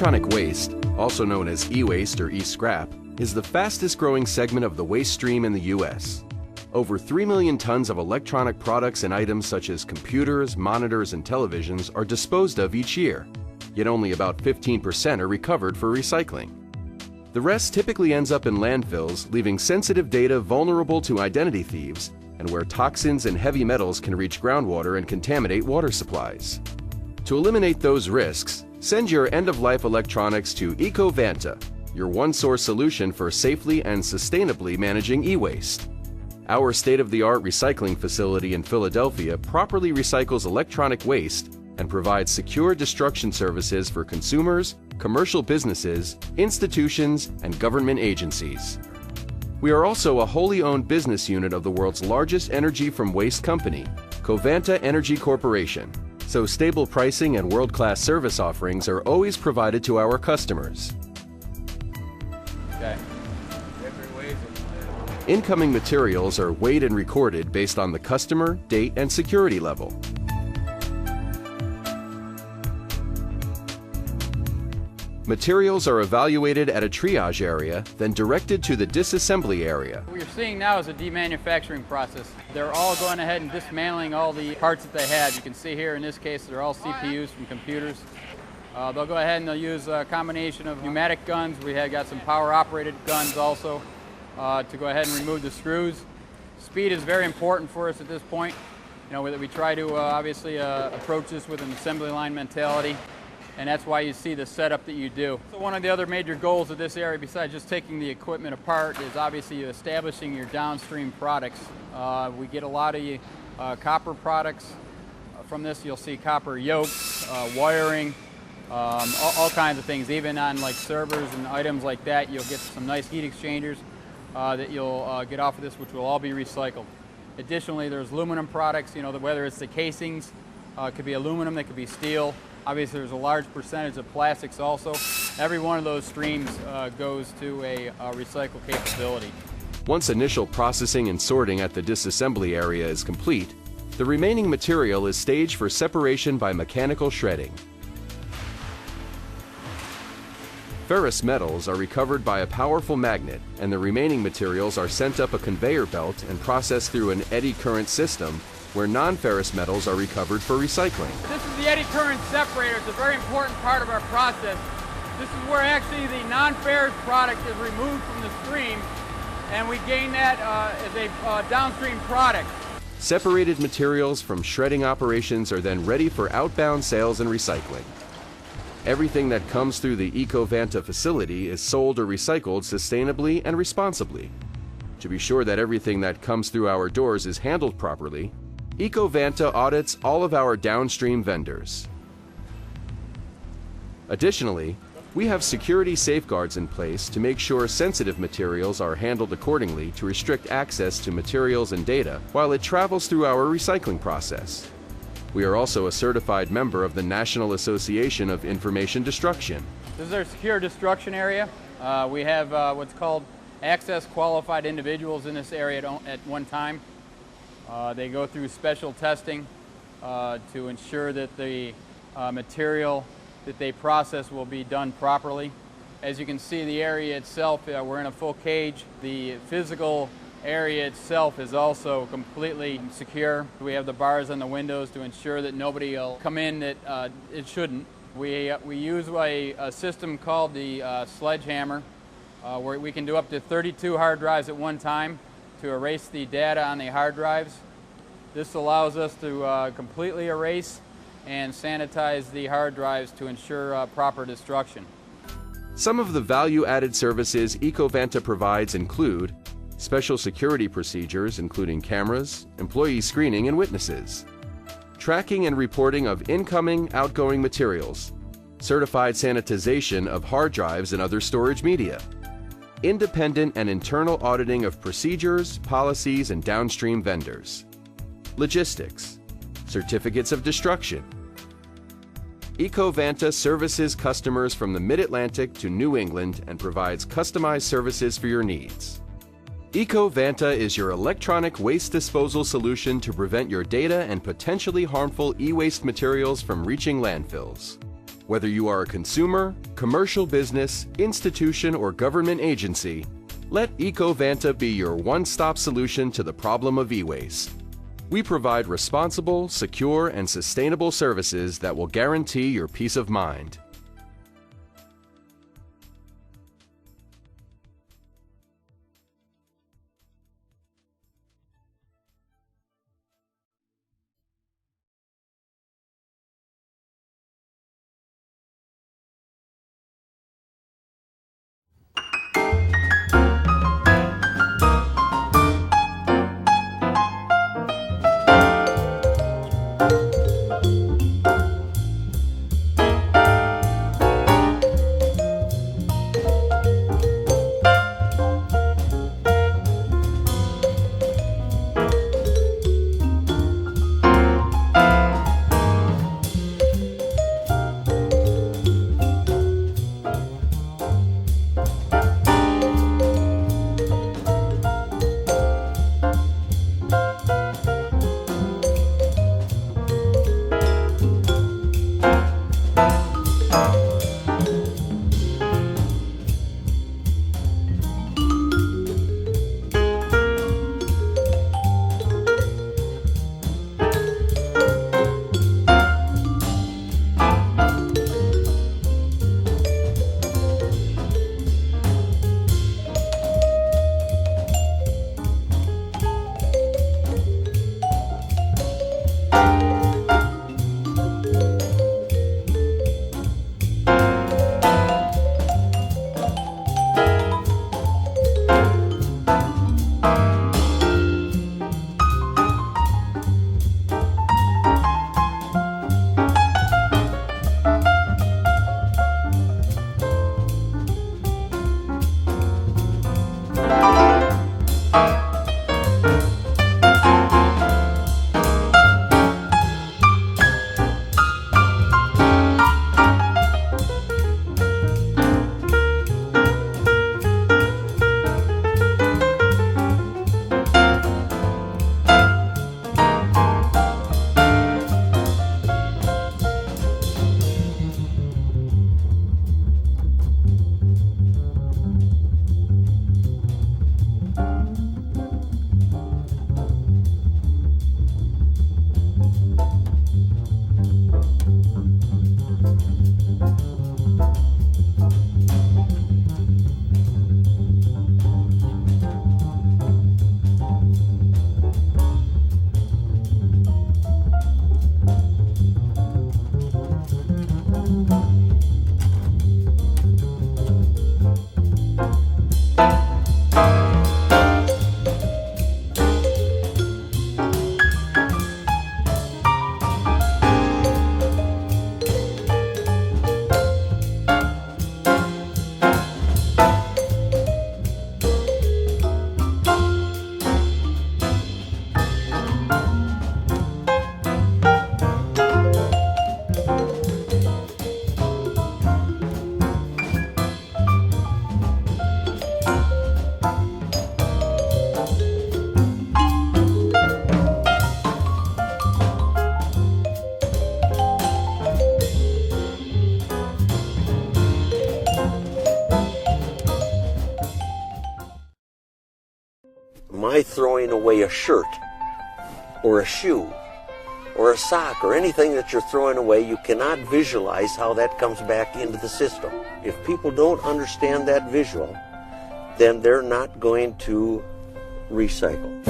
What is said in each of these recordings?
Electronic waste, also known as e-waste or e-scrap, is the fastest growing segment of the waste stream in the U.S. Over 3 million tons of electronic products and items such as computers, monitors, and televisions are disposed of each year, yet only about 15% are recovered for recycling. The rest typically ends up in landfills, leaving sensitive data vulnerable to identity thieves, and where toxins and heavy metals can reach groundwater and contaminate water supplies. To eliminate those risks, send your end-of-life electronics to EcoVanta, your one-source solution for safely and sustainably managing e-waste. Our state-of-the-art recycling facility in Philadelphia properly recycles electronic waste and provides secure destruction services for consumers, commercial businesses, institutions, and government agencies. We are also a wholly owned business unit of the world's largest energy from waste company, Covanta Energy Corporation, so stable pricing and world-class service offerings are always provided to our customers. Okay. Incoming materials are weighed and recorded based on the customer, date, and security level. Materials are evaluated at a triage area, then directed to the disassembly area. What you're seeing now is a demanufacturing process. They're all going ahead and dismantling all the parts that they had. You can see here in this case they're all CPUs from computers. They'll go ahead and they'll use a combination of pneumatic guns. We have got some power operated guns also to go ahead and remove the screws. Speed is very important for us at this point. You know, we try to obviously approach this with an assembly line mentality. And that's why you see the setup that you do. So one of the other major goals of this area, besides just taking the equipment apart, is obviously establishing your downstream products. We get a lot of copper products. From this you'll see copper yokes, wiring, all kinds of things. Even on like servers and items like that, you'll get some nice heat exchangers that you'll get off of this, which will all be recycled. Additionally, there's aluminum products, you know, whether it's the casings, it could be aluminum, it could be steel. Obviously, there's a large percentage of plastics also. Every one of those streams goes to a recycle capability. Once initial processing and sorting at the disassembly area is complete, the remaining material is staged for separation by mechanical shredding. Ferrous metals are recovered by a powerful magnet, and the remaining materials are sent up a conveyor belt and processed through an eddy current system where non-ferrous metals are recovered for recycling. This is the eddy current separator. It's a very important part of our process. This is where actually the non-ferrous product is removed from the stream, and we gain that as a downstream product. Separated materials from shredding operations are then ready for outbound sales and recycling. Everything that comes through the EcoVanta facility is sold or recycled sustainably and responsibly. To be sure that everything that comes through our doors is handled properly, EcoVanta audits all of our downstream vendors. Additionally, we have security safeguards in place to make sure sensitive materials are handled accordingly to restrict access to materials and data while it travels through our recycling process. We are also a certified member of the National Association of Information Destruction. This is our secure destruction area. We have what's called access qualified individuals in this area at one time. They go through special testing to ensure that the material that they process will be done properly. As you can see, the area itself, we're in a full cage. The physical area itself is also completely secure. We have the bars on the windows to ensure that nobody will come in that it shouldn't. We use a system called the sledgehammer, where we can do up to 32 hard drives at one time to erase the data on the hard drives. This allows us to completely erase and sanitize the hard drives to ensure proper destruction. Some of the value-added services EcoVanta provides include special security procedures including cameras, employee screening, and witnesses, tracking and reporting of incoming, outgoing materials, certified sanitization of hard drives and other storage media, independent and internal auditing of procedures, policies, and downstream vendors, logistics, certificates of destruction. EcoVanta services customers from the Mid-Atlantic to New England and provides customized services for your needs. EcoVanta is your electronic waste disposal solution to prevent your data and potentially harmful e-waste materials from reaching landfills. Whether you are a consumer, commercial business, institution, or government agency, let EcoVanta be your one-stop solution to the problem of e-waste. We provide responsible, secure, and sustainable services that will guarantee your peace of mind. My throwing away a shirt or a shoe or a sock or anything that you're throwing away, you cannot visualize how that comes back into the system. If people don't understand that visual, then they're not going to recycle.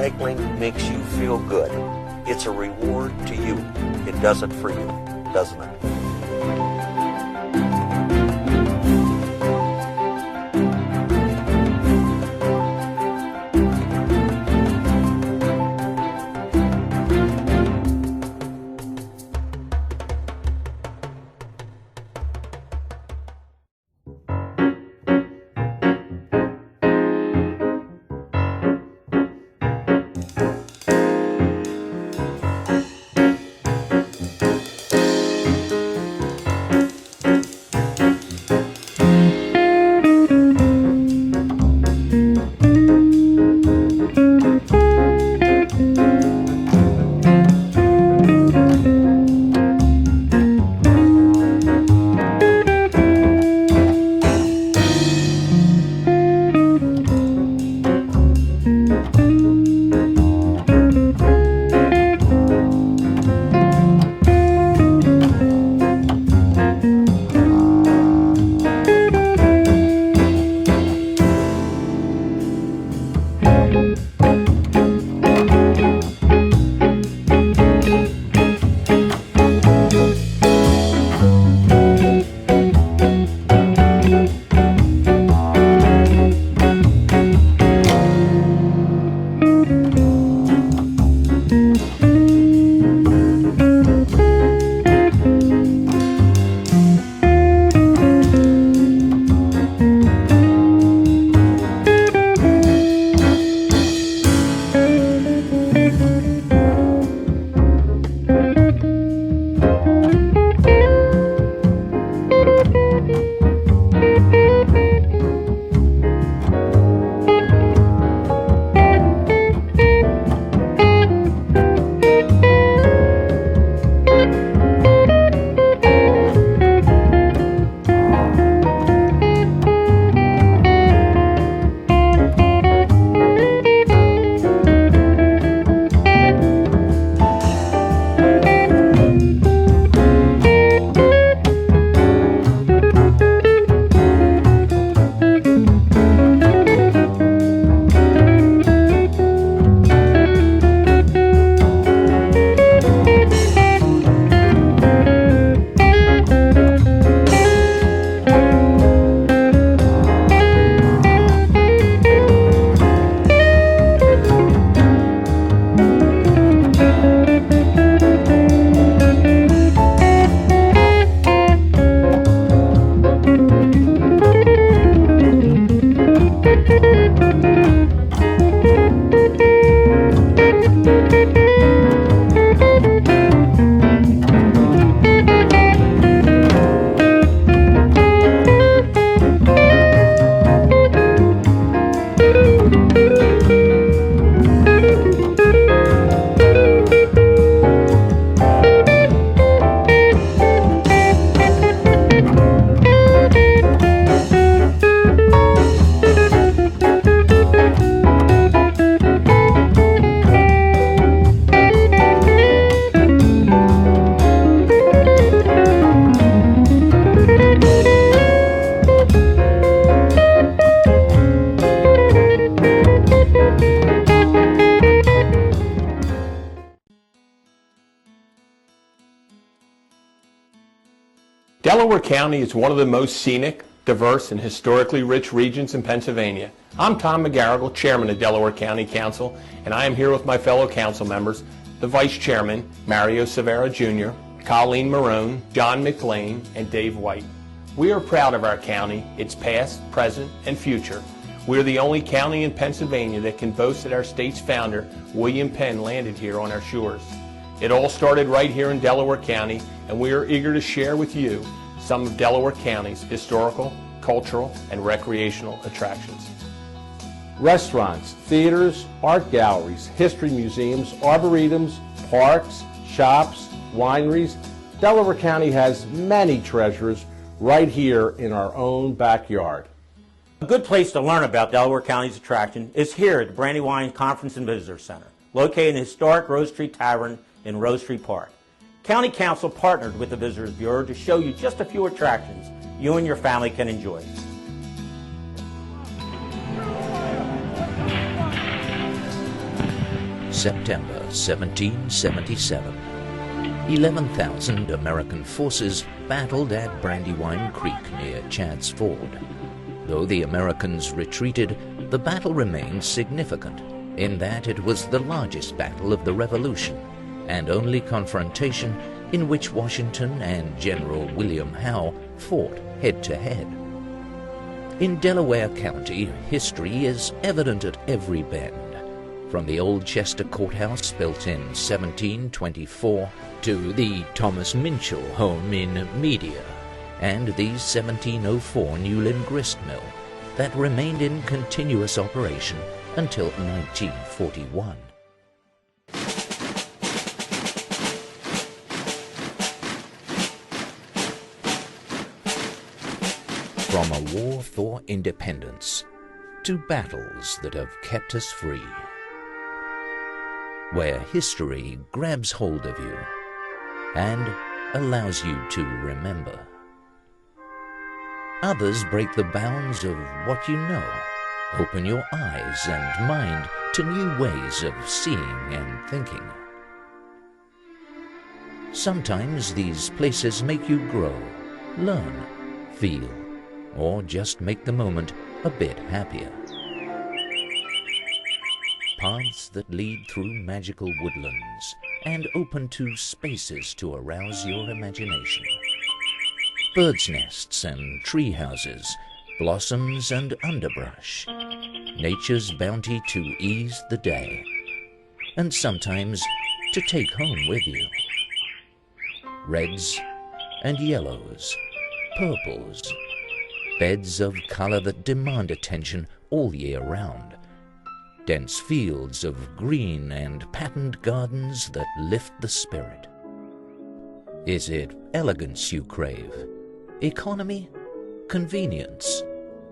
recycling makes you feel good. It's a reward to you. It does it for you, doesn't it? Delaware County is one of the most scenic, diverse, and historically rich regions in Pennsylvania. I'm Tom McGarrigle, Chairman of Delaware County Council, and I am here with my fellow council members, the Vice Chairman, Mario Severa Jr., Colleen Marone, John McLean, and Dave White. We are proud of our county, its past, present, and future. We are the only county in Pennsylvania that can boast that our state's founder, William Penn, landed here on our shores. It all started right here in Delaware County, and we are eager to share with you some of Delaware County's historical, cultural, and recreational attractions. Restaurants, theaters, art galleries, history museums, arboretums, parks, shops, wineries. Delaware County has many treasures right here in our own backyard. A good place to learn about Delaware County's attraction is here at the Brandywine Conference and Visitor Center, located in the historic Rose Street Tavern in Rose Street Park. County Council partnered with the Visitors Bureau to show you just a few attractions you and your family can enjoy. September 1777. 11,000 American forces battled at Brandywine Creek near Chad's Ford. Though the Americans retreated, the battle remained significant in that it was the largest battle of the Revolution and only confrontation in which Washington and General William Howe fought head-to-head. In Delaware County, history is evident at every bend, from the old Chester Courthouse built in 1724 to the Thomas Minchell home in Media and the 1704 Newlyn grist mill that remained in continuous operation until 1941. From a war for independence to battles that have kept us free, where history grabs hold of you and allows you to remember. Others break the bounds of what you know, open your eyes and mind to new ways of seeing and thinking. Sometimes these places make you grow, learn, feel, or just make the moment a bit happier. Paths that lead through magical woodlands and open to spaces to arouse your imagination. Birds' nests and tree houses, blossoms and underbrush, nature's bounty to ease the day, and sometimes to take home with you. Reds and yellows, purples, beds of color that demand attention all year round. Dense fields of green and patterned gardens that lift the spirit. Is it elegance you crave? Economy? Convenience?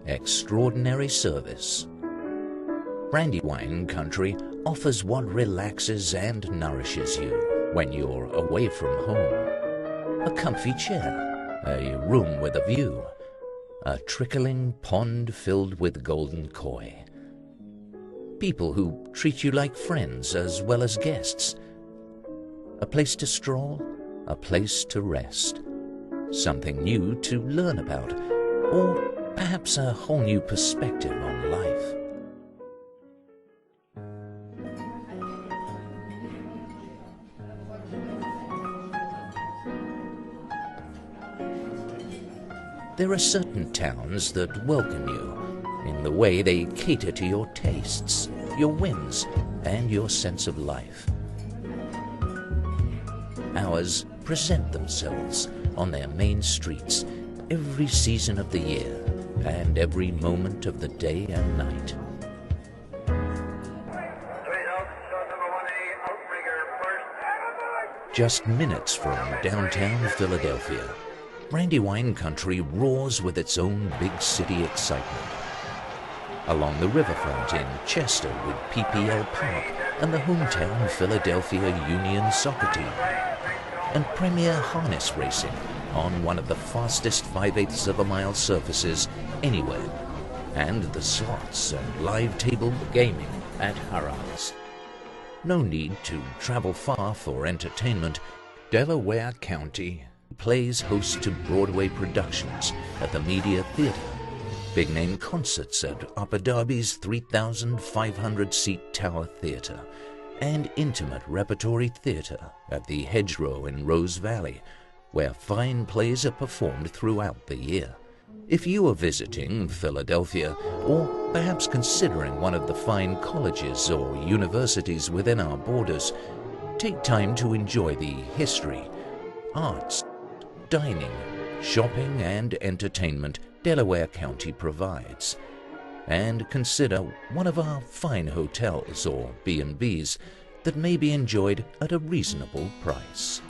Extraordinary service? Brandywine Country offers what relaxes and nourishes you when you're away from home. A comfy chair, a room with a view, a trickling pond filled with golden koi. People who treat you like friends as well as guests. A place to stroll, a place to rest. Something new to learn about, or perhaps a whole new perspective on life. There are certain towns that welcome you in the way they cater to your tastes, your whims, and your sense of life. Ours present themselves on their main streets every season of the year and every moment of the day and night. Just minutes from downtown Philadelphia, Brandywine Country roars with its own big city excitement. Along the riverfront in Chester with PPL Park and the hometown Philadelphia Union soccer team, and premier harness racing on one of the fastest 5/8 of a mile surfaces anywhere, and the slots and live table gaming at Harrah's. No need to travel far for entertainment. Delaware County plays host to Broadway productions at the Media Theater, big-name concerts at Upper Darby's 3,500-seat Tower Theater, and intimate repertory theater at the Hedgerow in Rose Valley, where fine plays are performed throughout the year. If you are visiting Philadelphia, or perhaps considering one of the fine colleges or universities within our borders, take time to enjoy the history, arts, dining, shopping, and entertainment Delaware County provides, and consider one of our fine hotels or B&Bs that may be enjoyed at a reasonable price.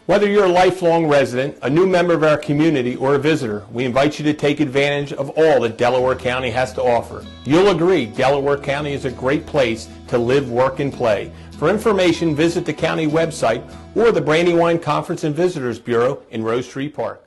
Whether you're a lifelong resident, a new member of our community, or a visitor, we invite you to take advantage of all that Delaware County has to offer. You'll agree Delaware County is a great place to live, work, and play. For information, visit the county website or the Brandywine Conference and Visitors Bureau in Rose Tree Park.